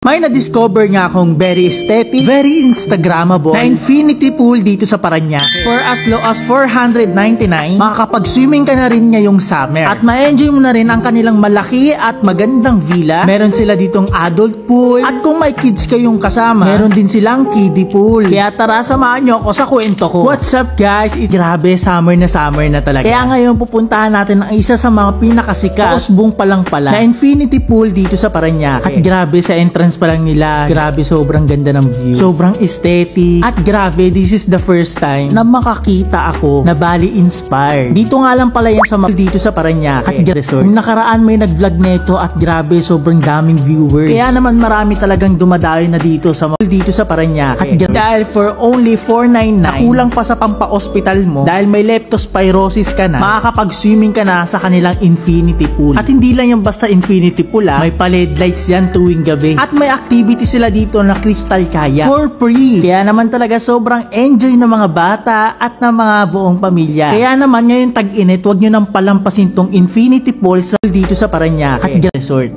May na-discover nga akong very aesthetic, very Instagrammable na infinity pool dito sa Parañaque. For as low as 499, makakapag-swimming ka na rin ngayong summer. At ma-enjoy mo na rin ang kanilang malaki at magandang villa. Meron sila ditong adult pool. At kung may kids kayong kasama, meron din silang kiddie pool. Kaya tara, samahan nyo ako sa kwento ko. What's up guys? Grabe, summer na talaga. Kaya ngayon pupuntahan natin ang isa sa mga pinakasikat, Osbong pa lang pala, na infinity pool dito sa Parañaque. At grabe, sa entrance pa lang nila, grabe, sobrang ganda ng view, sobrang aesthetic, at grabe, this is the first time na makakita ako na Bali inspired. Dito nga lang pala yan sa dito sa Parañaque at resort. Yung nakaraan may nag-vlog nito at grabe, sobrang daming viewers. Kaya naman marami talagang dumadayo na dito sa Parañaque. At dahil for only 499, kulang pa sa pampa-hospital mo dahil may leptospirosis ka na, makakapag-swimming ka na sa kanilang infinity pool. At hindi lang yung basta infinity pool, may pa-LED lights yan tuwing gabi. At may activity sila dito na crystal kayak for free. Kaya naman talaga sobrang enjoy ng mga bata at ng mga buong pamilya. Kaya naman ngayon tag-init, wag nyo nang palampasin tong infinity pool dito sa Parañaque at resort.